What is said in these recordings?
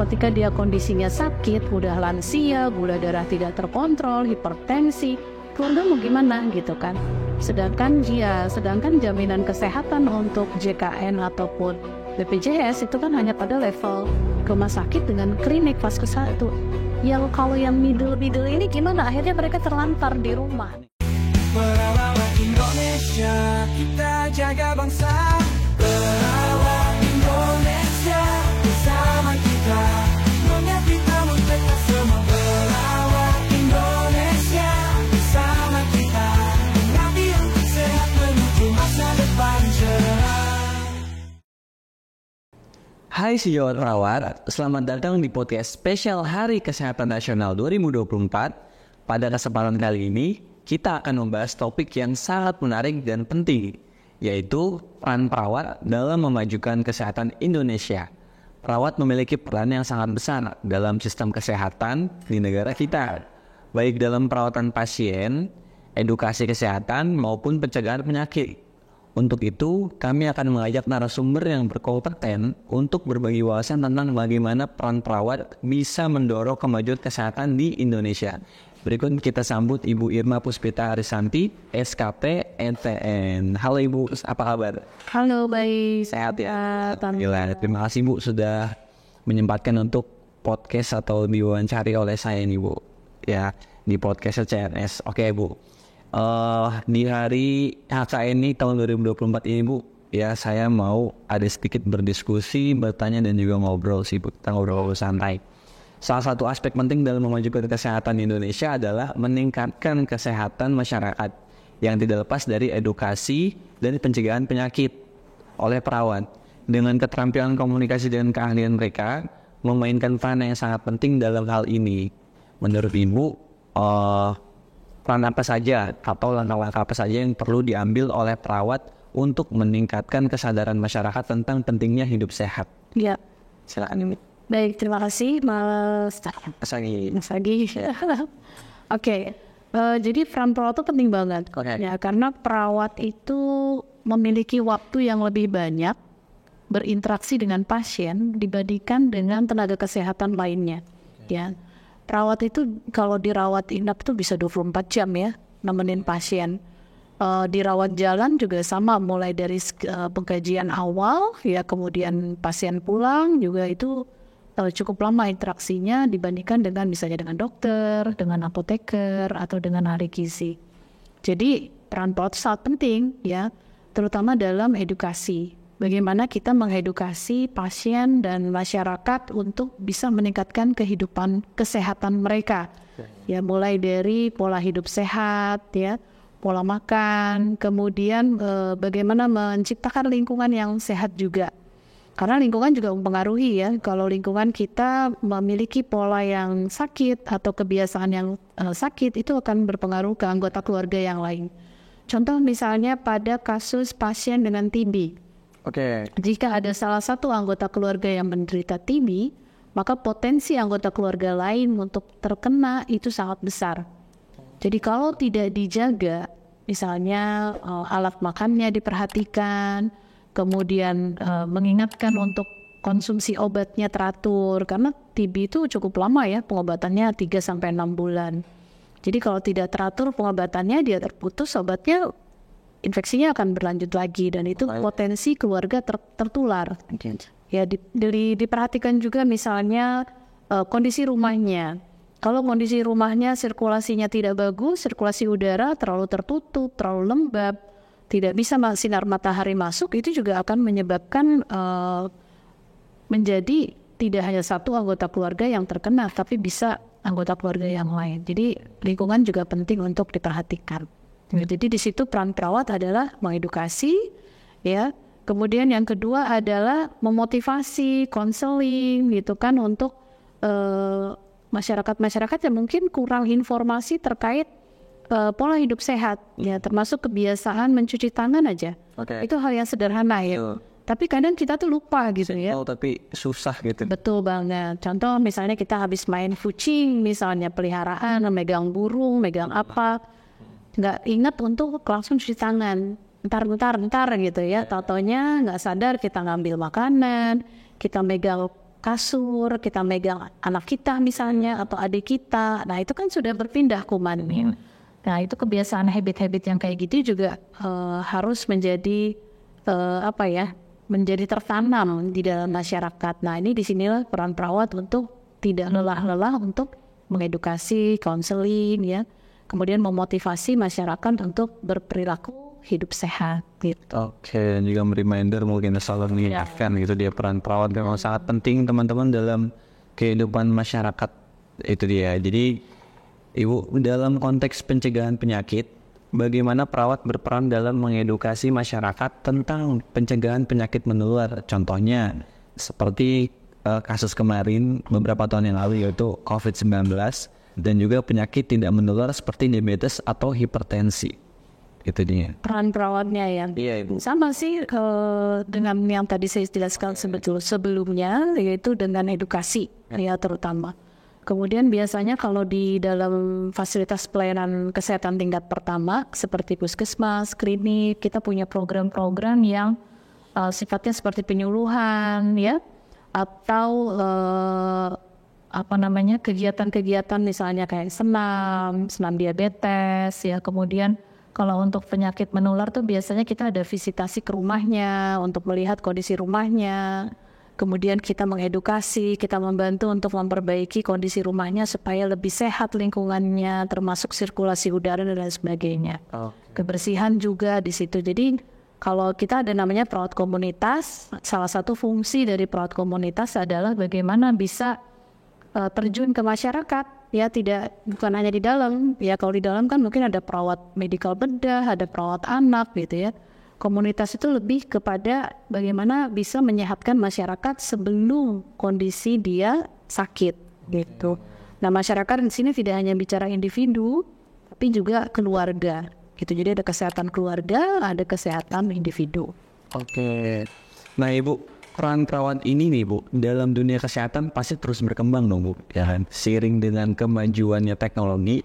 ketika dia kondisinya sakit, udah lansia, gula darah tidak terkontrol, hipertensi, keluarga mau gimana gitu kan. Sedangkan jaminan kesehatan untuk JKN ataupun BPJS itu kan hanya pada level rumah sakit dengan klinik fase 1. Yang kalau yang middle ini gimana? Akhirnya mereka terlantar di rumah. Merawat Indonesia, kita jaga bangsa. Merawat Indonesia, bersama kita. Kita mereka semua. Merawat Indonesia, bersama kita. Nanti untuk sehat menuju masa depan cerah. Hai sejawat perawat, selamat datang di podcast spesial Hari Kesehatan Nasional 2024. Pada kesempatan kali ini, kita akan membahas topik yang sangat menarik dan penting, yaitu peran perawat dalam memajukan kesehatan Indonesia. Perawat memiliki peran yang sangat besar dalam sistem kesehatan di negara kita, baik dalam perawatan pasien, edukasi kesehatan, maupun pencegahan penyakit. Untuk itu, kami akan mengajak narasumber yang berkompeten untuk berbagi wawasan tentang bagaimana peran perawat bisa mendorong kemajuan kesehatan di Indonesia. Berikut kita sambut Ibu Irma Puspita Arisanti, SKP NTN. Halo Ibu, apa kabar? Halo, baik. Sehat ya? Alhamdulillah. Terima kasih Bu sudah menyempatkan untuk podcast atau diwawancari oleh saya nih Bu. Ya, di podcast CNS. Oke Bu. Di hari HKN tahun 2024 ini Bu, ya saya mau ada sedikit berdiskusi, bertanya dan juga ngobrol sih Bu. Kita ngobrol santai. Salah satu aspek penting dalam memajukan kesehatan di Indonesia adalah meningkatkan kesehatan masyarakat yang tidak lepas dari edukasi dan pencegahan penyakit oleh perawat. Dengan keterampilan komunikasi dan keahlian mereka, memainkan peran yang sangat penting dalam hal ini. Menurut Ibu, peran apa saja atau langkah-langkah apa saja yang perlu diambil oleh perawat untuk meningkatkan kesadaran masyarakat tentang pentingnya hidup sehat? Ya. Silakan Ibu. Baik, terima kasih Mas Agi. Oke, jadi peran perawat itu penting banget. Ya, karena perawat itu memiliki waktu yang lebih banyak berinteraksi dengan pasien dibandingkan dengan tenaga kesehatan lainnya. Ya, perawat itu kalau dirawat inap itu bisa 24 jam ya, nemenin pasien. Dirawat jalan juga sama, mulai dari pengkajian awal, ya kemudian pasien pulang juga itu cukup lama interaksinya dibandingkan dengan misalnya dengan dokter, dengan apoteker, atau dengan ahli gizi. Jadi peran perawat sangat penting ya, terutama dalam edukasi. Bagaimana kita mengedukasi pasien dan masyarakat untuk bisa meningkatkan kehidupan kesehatan mereka. Ya, mulai dari pola hidup sehat, ya, pola makan, kemudian bagaimana menciptakan lingkungan yang sehat juga. Karena lingkungan juga mempengaruhi ya. Kalau lingkungan kita memiliki pola yang sakit atau kebiasaan yang sakit, itu akan berpengaruh ke anggota keluarga yang lain. Contoh misalnya pada kasus pasien dengan TB. Jika ada salah satu anggota keluarga yang menderita TB, maka potensi anggota keluarga lain untuk terkena itu sangat besar. Jadi kalau tidak dijaga, misalnya alat makannya diperhatikan, kemudian mengingatkan untuk konsumsi obatnya teratur, karena TB itu cukup lama ya pengobatannya 3-6 bulan. Jadi kalau tidak teratur pengobatannya, dia terputus obatnya, infeksinya akan berlanjut lagi dan itu potensi keluarga tertular. Ya diperhatikan juga misalnya kondisi rumahnya. Kalau kondisi rumahnya sirkulasinya tidak bagus, sirkulasi udara terlalu tertutup, terlalu lembab, tidak bisa sinar matahari masuk, itu juga akan menyebabkan menjadi tidak hanya satu anggota keluarga yang terkena, tapi bisa anggota keluarga yang lain. Jadi lingkungan juga penting untuk diperhatikan. Jadi di situ peran perawat adalah mengedukasi, ya. Kemudian yang kedua adalah memotivasi, konseling, gitu kan, untuk masyarakat yang mungkin kurang informasi terkait pola hidup sehat, ya, termasuk kebiasaan mencuci tangan aja. Itu hal yang sederhana ya. Tapi kadang kita tuh lupa gitu ya. Tapi susah gitu. Betul banget. Contoh misalnya kita habis main kucing, misalnya peliharaan, megang burung, megang apa, nggak ingat untuk langsung cuci tangan. Ntar gitu ya. Taunya nggak sadar kita ngambil makanan, kita megang kasur, kita megang anak kita misalnya atau adik kita. Nah itu kan sudah berpindah kumannya. Nah itu kebiasaan habit-habit yang kayak gitu juga harus menjadi menjadi tertanam di dalam masyarakat. Nah ini disinilah peran perawat untuk tidak lelah-lelah untuk mengedukasi, konseling ya, kemudian memotivasi masyarakat untuk berperilaku hidup sehat gitu. Oke, dan juga reminder mungkin selalu mengingatkan gitu dia peran perawat memang sangat penting teman-teman dalam kehidupan masyarakat itu dia. Jadi Ibu dalam konteks pencegahan penyakit, bagaimana perawat berperan dalam mengedukasi masyarakat tentang pencegahan penyakit menular? Contohnya seperti kasus kemarin beberapa tahun yang lalu yaitu COVID-19 dan juga penyakit tidak menular seperti diabetes atau hipertensi. Itu dia. Peran perawatnya ya. Iya Ibu. Sama sih dengan yang tadi saya jelaskan sebelumnya, yaitu dengan edukasi ya terutama. Kemudian biasanya kalau di dalam fasilitas pelayanan kesehatan tingkat pertama seperti puskesmas, klinik, kita punya program-program yang sifatnya seperti penyuluhan ya, atau kegiatan-kegiatan misalnya kayak senam diabetes ya. Kemudian kalau untuk penyakit menular tuh biasanya kita ada visitasi ke rumahnya untuk melihat kondisi rumahnya. Kemudian kita mengedukasi, kita membantu untuk memperbaiki kondisi rumahnya supaya lebih sehat lingkungannya, termasuk sirkulasi udara dan lain sebagainya. Kebersihan juga di situ. Jadi kalau kita ada namanya perawat komunitas, salah satu fungsi dari perawat komunitas adalah bagaimana bisa terjun ke masyarakat. Ya bukan hanya di dalam, ya kalau di dalam kan mungkin ada perawat medical bedah, ada perawat anak gitu ya. Komunitas itu lebih kepada bagaimana bisa menyehatkan masyarakat sebelum kondisi dia sakit gitu. Nah masyarakat di sini tidak hanya bicara individu, tapi juga keluarga gitu. Jadi ada kesehatan keluarga, ada kesehatan individu. Oke. Nah Ibu, peran perawat ini nih Bu, dalam dunia kesehatan pasti terus berkembang dong Bu, ya kan? Seiring dengan kemajuannya teknologi,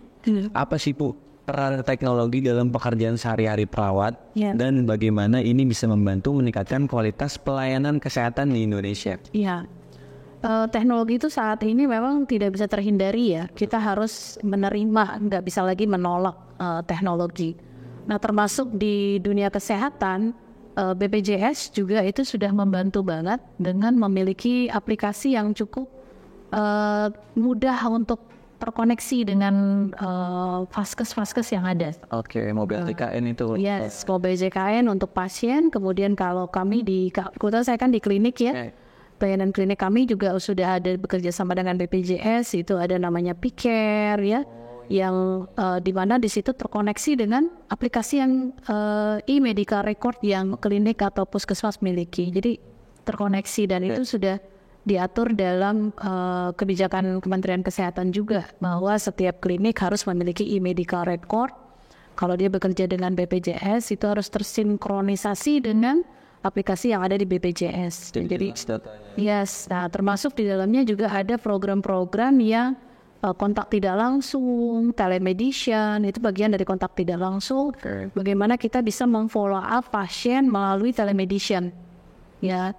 apa sih Bu peran teknologi dalam pekerjaan sehari-hari perawat dan bagaimana ini bisa membantu meningkatkan kualitas pelayanan kesehatan di Indonesia? Iya, teknologi itu saat ini memang tidak bisa terhindari ya. Kita harus menerima, nggak bisa lagi menolak teknologi. Nah termasuk di dunia kesehatan, BPJS juga itu sudah membantu banget dengan memiliki aplikasi yang cukup mudah untuk terkoneksi dengan vaskes yang ada. Oke, mobil JKN itu. Yes, mobil JKN untuk pasien. Kemudian kalau kami kebetulan saya kan di klinik ya. Pelayanan klinik kami juga sudah ada bekerja sama dengan BPJS. Itu ada namanya P-Care ya. Yang di mana di situ terkoneksi dengan aplikasi yang e-medical record yang klinik atau puskesmas miliki. Jadi terkoneksi dan itu sudah diatur dalam kebijakan Kementerian Kesehatan juga bahwa setiap klinik harus memiliki e-medical record. Kalau dia bekerja dengan BPJS itu harus tersinkronisasi dengan aplikasi yang ada di BPJS. Jadi yes, nah termasuk di dalamnya juga ada program-program yang kontak tidak langsung, telemedicine, itu bagian dari kontak tidak langsung. Bagaimana kita bisa memfollow up pasien melalui telemedicine. Ya,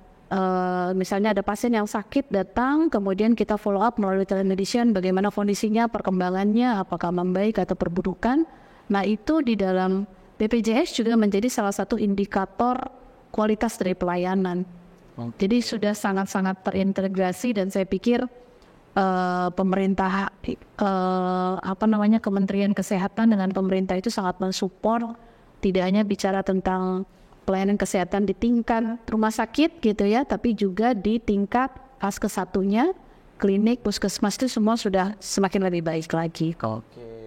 misalnya ada pasien yang sakit datang, kemudian kita follow up melalui telemedicine, bagaimana kondisinya, perkembangannya, apakah membaik atau perburukan. Nah itu di dalam BPJS juga menjadi salah satu indikator kualitas dari pelayanan. Jadi sudah sangat-sangat terintegrasi dan saya pikir pemerintah Kementerian Kesehatan dengan pemerintah itu sangat mensupport, tidak hanya bicara tentang pelayanan kesehatan di tingkat rumah sakit gitu ya, tapi juga di tingkat vaskes satunya, klinik, puskesmas itu semua sudah semakin lebih baik lagi.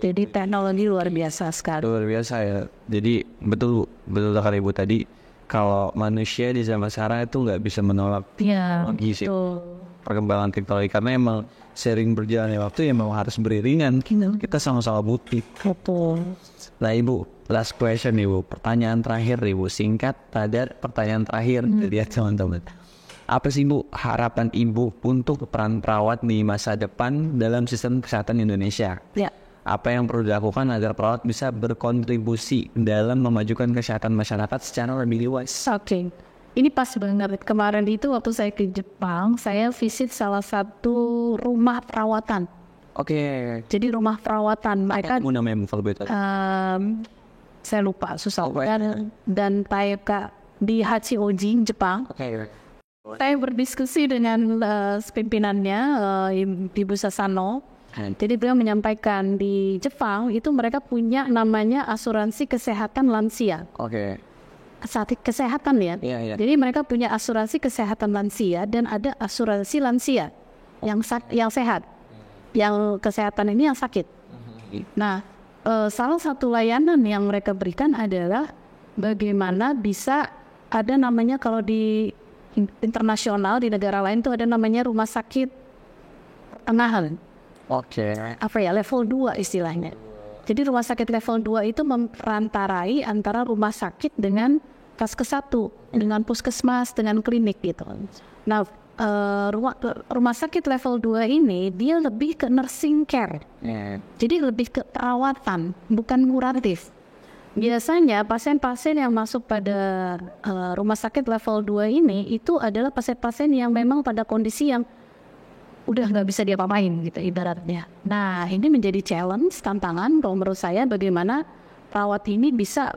Jadi teknologi luar biasa sekali. Luar biasa ya. Jadi betul kata Ibu tadi, kalau manusia di zaman sekarang itu nggak bisa menolak teknologi sih. Perkembangan teknologi karena emang sering berjalannya waktu emang harus beriringan. Kita sama-sama butuh. Nah Ibu, last question Ibu, pertanyaan terakhir Ibu, singkat, padat, pertanyaan terakhir dari teman-teman. Apa sih Bu harapan Ibu untuk peran perawat di masa depan dalam sistem kesehatan Indonesia? Apa yang perlu dilakukan agar perawat bisa berkontribusi dalam memajukan kesehatan masyarakat secara lebih luas? ini pas banget. Kemarin itu waktu saya ke Jepang, saya visit salah satu rumah perawatan. Oke. Jadi rumah perawatan mereka, Kamu namanya kalau betul. saya lupa susah dan Taika di Hachioji, Jepang. Oke. Saya berdiskusi dengan pimpinannya, Ibu Sasano. Jadi beliau menyampaikan di Jepang itu mereka punya namanya asuransi kesehatan lansia. Oke. Kesehatan ya. Iya. Jadi mereka punya asuransi kesehatan lansia dan ada asuransi lansia yang sehat. Yang kesehatan ini yang sakit. Nah, salah satu layanan yang mereka berikan adalah bagaimana bisa ada namanya kalau di internasional di negara lain tuh ada namanya rumah sakit pertengahan. Oke. Apa ya, level 2 istilahnya. Jadi rumah sakit level 2 itu memperantarai antara rumah sakit dengan Vaskes 1, dengan puskesmas, dengan klinik gitu. Nah, rumah sakit level 2 ini dia lebih ke nursing care. Jadi lebih ke perawatan, bukan kuratif. Biasanya pasien-pasien yang masuk pada rumah sakit level 2 ini itu adalah pasien-pasien yang memang pada kondisi yang udah nggak bisa diapa-apain gitu ibaratnya. Nah, ini menjadi challenge, tantangan kalau menurut saya bagaimana perawat ini bisa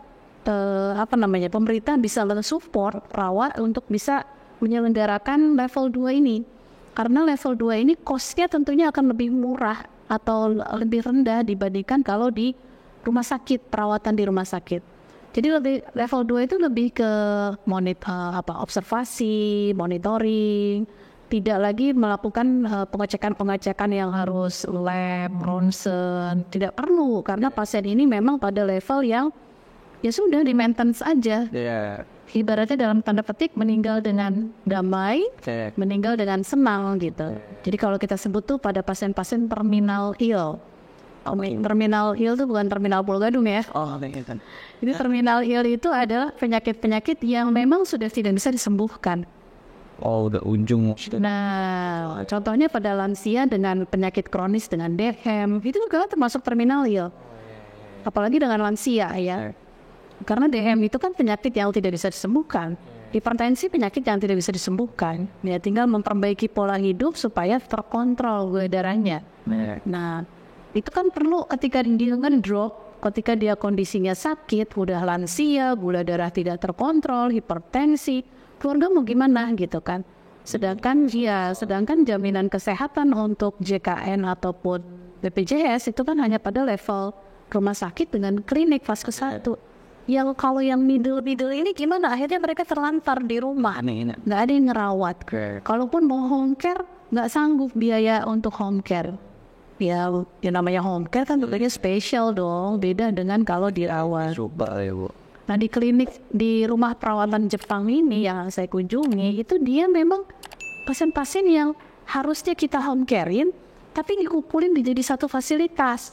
pemerintah bisa support perawat untuk bisa menyelenggarakan level 2 ini. Karena level 2 ini cost-nya tentunya akan lebih murah atau lebih rendah dibandingkan kalau di rumah sakit, perawatan di rumah sakit. Jadi level 2 itu lebih ke observasi, monitoring, tidak lagi melakukan pengecekan yang harus lab, ronsen, tidak perlu karena pasien ini memang pada level yang ya sudah di maintenance aja. Ibaratnya dalam tanda petik meninggal dengan damai, meninggal dengan senang gitu. Jadi kalau kita sebut tuh pada pasien-pasien terminal ill. Terminal ill itu bukan terminal Pulau Gadung ya. Jadi terminal ill itu adalah penyakit-penyakit yang memang sudah tidak bisa disembuhkan. Udah ujung. Nah, contohnya pada lansia dengan penyakit kronis dengan DM itu juga termasuk terminal ill. Apalagi dengan lansia ya. Karena DM itu kan penyakit yang tidak bisa disembuhkan. Hipertensi penyakit yang tidak bisa disembuhkan. Ya tinggal memperbaiki pola hidup supaya terkontrol gula darahnya. Nah, itu kan perlu ketika dia ngedrop, ketika dia kondisinya sakit, udah lansia, gula darah tidak terkontrol, hipertensi, keluarga mau gimana gitu kan. Sedangkan jaminan kesehatan untuk JKN ataupun BPJS itu kan hanya pada level rumah sakit dengan klinik Vaskes 1. Yang kalau yang middle ini gimana? Akhirnya mereka terlantar di rumah, nggak ada yang ngerawat. Kalaupun mau home care, nggak sanggup biaya untuk home care. Ya namanya home care kan tentunya spesial dong, beda dengan kalau dirawat. Coba ya Bu. Nah di klinik di rumah perawatan Jepang ini yang saya kunjungi itu dia memang pasien-pasien yang harusnya kita home care-in, tapi dikumpulin jadi satu fasilitas.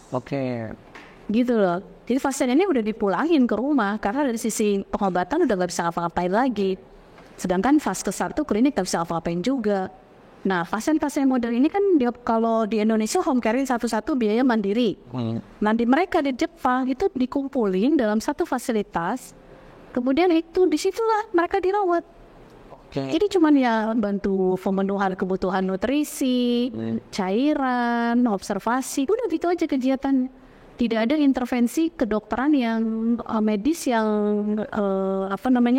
Gitu loh. Jadi pasien ini udah dipulangin ke rumah karena dari sisi pengobatan udah nggak bisa apa-apain lagi. Sedangkan Vaskes 1 klinik nggak bisa apa-apain juga. Nah pasien-pasien model ini kan kalau di Indonesia home care satu-satu biaya mandiri. Nanti mereka di Jepang itu dikumpulin dalam satu fasilitas. Kemudian itu disitulah mereka dirawat. Jadi cuman ya bantu pemenuhan kebutuhan nutrisi, cairan, observasi, udah gitu aja kegiatan. Tidak ada intervensi kedokteran yang medis yang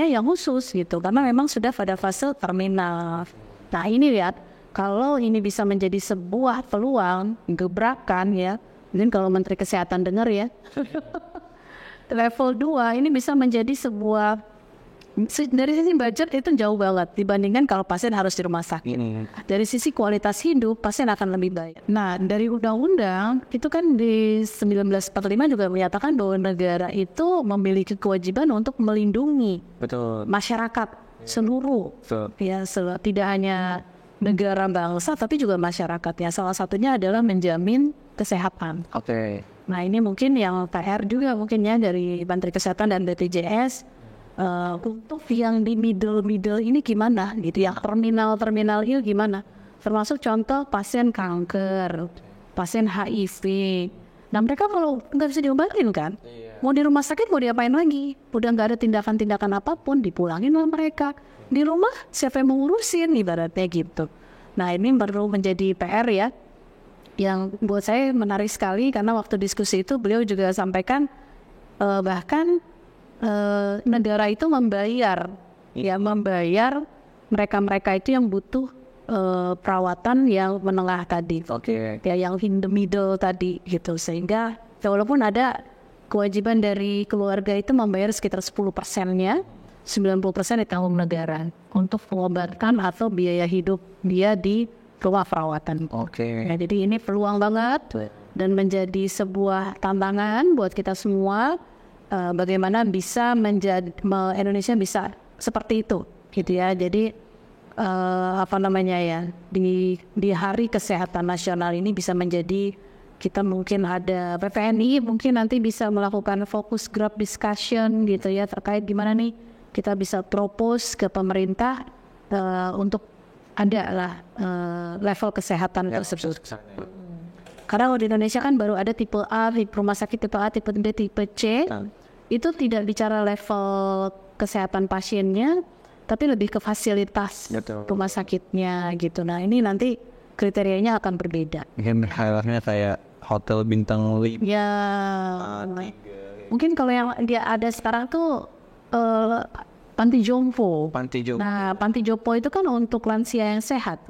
yang khusus gitu karena memang sudah pada fase terminal. Nah ini lihat kalau ini bisa menjadi sebuah peluang gebrakan ya, mungkin kalau Menteri Kesehatan dengar ya, level 2 ini bisa menjadi sebuah dari sisi budget itu jauh banget dibandingkan kalau pasien harus di rumah sakit. Dari sisi kualitas hidup pasien akan lebih baik. Nah dari undang-undang itu kan di 1945 juga menyatakan bahwa negara itu memiliki kewajiban untuk melindungi masyarakat seluruh. Ya tidak hanya negara bangsa tapi juga masyarakat ya. Salah satunya adalah menjamin kesehatan. Nah ini mungkin yang PR juga mungkin ya dari Menteri Kesehatan dan BPJS. Untuk yang di middle ini gimana gitu ya, terminal ini gimana, termasuk contoh pasien kanker, pasien HIV, Nah mereka kalau nggak bisa diobatin kan, mau di rumah sakit mau diapain lagi? Udah nggak ada tindakan-tindakan apapun, dipulangin sama mereka. Di rumah siapa yang mengurusin ibaratnya gitu. Nah ini perlu menjadi PR ya, yang buat saya menarik sekali karena waktu diskusi itu beliau juga sampaikan bahkan negara itu membayar mereka itu yang butuh perawatan yang menengah tadi, ya yang in the middle tadi gitu, sehingga walaupun ada kewajiban dari keluarga itu membayar sekitar 10%-nya, 90% ditanggung negara untuk pengobatan atau biaya hidup dia di rumah perawatan. Ya, jadi ini peluang banget dan menjadi sebuah tantangan buat kita semua, bagaimana bisa Indonesia bisa seperti itu gitu ya. Jadi di Hari Kesehatan Nasional ini bisa menjadi, kita mungkin ada PPNI mungkin nanti bisa melakukan focus group discussion gitu ya, terkait gimana nih kita bisa propose ke pemerintah untuk ada lah level kesehatan tersebut. Karena di Indonesia kan baru ada tipe A, rumah sakit tipe A, tipe B, tipe C. Itu tidak bicara level kesehatan pasiennya, tapi lebih ke fasilitas rumah sakitnya gitu. Nah ini nanti kriterianya akan berbeda. Mungkin halnya kayak hotel bintang 5. Ya, mungkin kalau yang dia ada sekarang tuh panti jompo. Nah panti jompo itu kan untuk lansia yang sehat.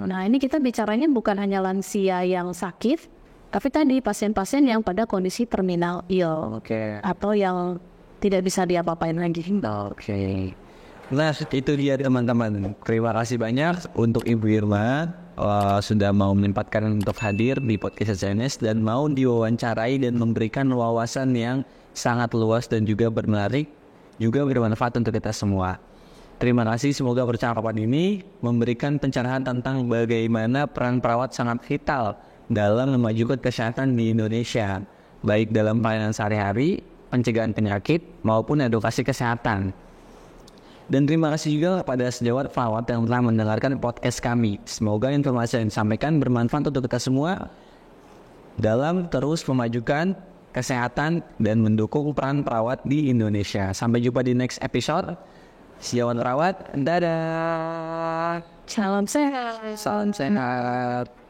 Nah ini kita bicaranya bukan hanya lansia yang sakit, tapi tadi pasien-pasien yang pada kondisi terminal ill atau yang tidak bisa diapa-apain lagi. Nah itu dia teman-teman. Terima kasih banyak untuk Ibu Irma sudah mau menyempatkan untuk hadir di podcast CNS dan mau diwawancarai dan memberikan wawasan yang sangat luas dan juga menarik, juga bermanfaat untuk kita semua. Terima kasih, semoga percakapan ini memberikan pencerahan tentang bagaimana peran perawat sangat vital dalam memajukan kesehatan di Indonesia, baik dalam pelayanan sehari-hari, pencegahan penyakit maupun edukasi kesehatan. Dan terima kasih juga kepada sejawat perawat yang telah mendengarkan podcast kami. Semoga informasi yang disampaikan bermanfaat untuk kita semua dalam terus memajukan kesehatan dan mendukung peran perawat di Indonesia. Sampai jumpa di next episode. Sejawat perawat, dadah. Salam sehat. Salam sehat.